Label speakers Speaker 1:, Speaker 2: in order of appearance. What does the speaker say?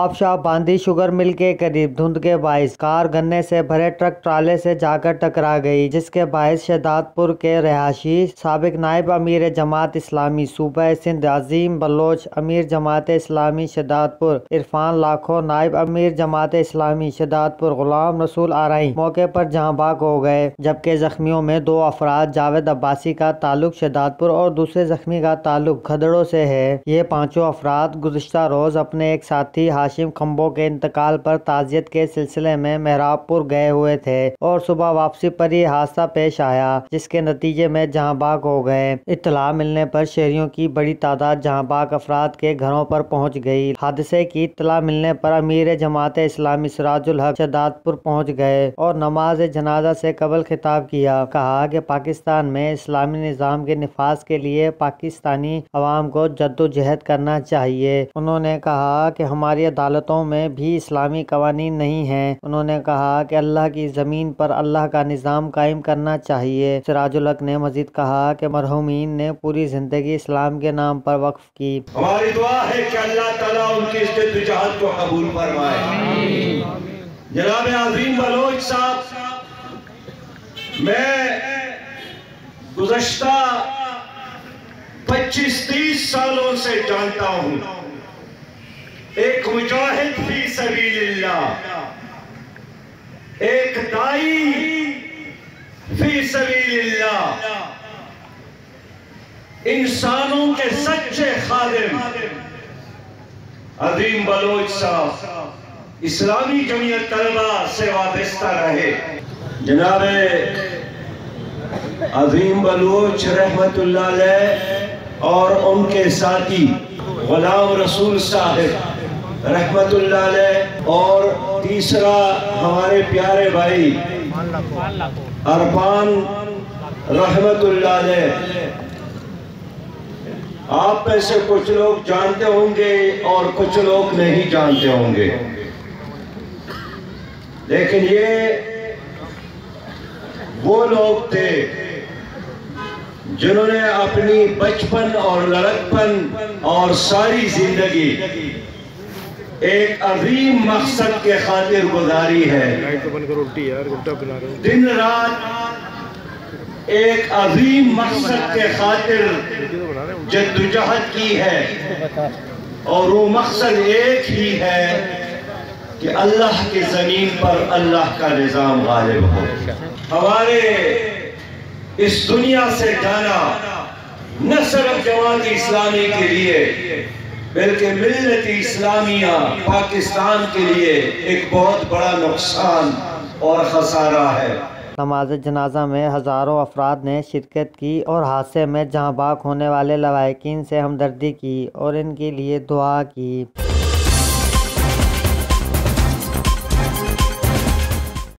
Speaker 1: नवाबशाह बांदी sugar mill के करीब धुंध के बाइस कार गन्ने से भरे ट्रक ट्राले से जाकर टकरा गई, जिसके बाइस शहदादपुर के रहायशी साबिक नायब अमीर जमात इस्लामी सूबा सिंध अजीम बलोच, अमीर जमात इस्लामी शहदादपुर इरफान लाखो, नायब अमीर जमात इस्लामी शहदादपुर गुलाम रसूल आरई मौके पर जहां बाग हो गए, जबकि जख्मियों में 2 अफराद जावेद अब्बासी का ताल्लुक शहदादपुर और दूसरे जख्मी का ताल्लुक खदड़ों से है। ये पांचों अफराद गुज़िश्ता रोज अपने एक साथी हाशिम खम्बो के इंतकाल पर ताज़ियत के सिलसिले में मेहराबपुर गए हुए थे और सुबह वापसी पर ये हादसा पेश आया, जिसके नतीजे में जहां बाग हो गए। इत्तला मिलने पर शहरियों की बड़ी तादाद जहां बाग अफराद के घरों पर पहुंच गई। हादसे की इत्तला मिलने पर अमीर जमात इस्लामी सिराजुल हक शहदादपुर पहुंच गए और नमाज जनाजा से कबल खिताब किया। कहा कि पाकिस्तान में इस्लामी निज़ाम के निफाज के लिए पाकिस्तानी अवाम को जद्दोजहद करना चाहिए। उन्होंने कहा कि हमारी अदालतों में भी इस्लामी कवानीन नहीं हैं। उन्होंने कहा कि अल्लाह की ज़मीन पर अल्लाह का निज़ाम कायम करना चाहिए। सिराजुल हक ने मजीद कहा कि मरहूमीन ने पूरी ज़िंदगी इस्लाम के नाम पर वक्फ की।
Speaker 2: हमारी दुआ है कि अल्लाह ताला उनकी इस जद्दोजहद को कबूल फरमाए। जनाब अजीम बलोच साहब, मैं गुज़श्ता 25-30 सालों से जानता हूँ, एक मुजाहिद फी सबीलिल्लाह, एक दाई फी सबीलिल्लाह, इंसानों के सच्चे खादिम अजीम बलोच साहब इस्लामी जमीयत तलबा से वाबस्ता रहे। जनाब अजीम बलोच रहमतुल्लाह अलैह और उनके साथी गुलाम रसूल साहिब रहमतुल्लाह अलैह और तीसरा हमारे प्यारे भाई अरफान रहमतुल्लाह अलैह, आप में से कुछ लोग जानते होंगे और कुछ लोग नहीं जानते होंगे, लेकिन ये वो लोग थे जिन्होंने अपनी बचपन और लड़कपन और सारी जिंदगी एक अजीम मकसद के खातिर गुजारी है। दिन रात एक अजीम मकसद के खातिर जद्दोजहद की है और वो मकसद एक ही है कि अल्लाह की ज़मीन पर अल्लाह का निज़ाम गालिब हो। हमारे इस दुनिया से जाना न सिर्फ जमात इस्लामी के लिए बल्कि मिल्लत इस्लामिया पाकिस्तान के लिए एक बहुत बड़ा नुकसान और खसारा है।
Speaker 1: नमाज जनाजा में हज़ारों अफराद ने शिरकत की और हादसे में जहां बाग होने वाले लवाहिकीन से हमदर्दी की और इनके लिए दुआ की।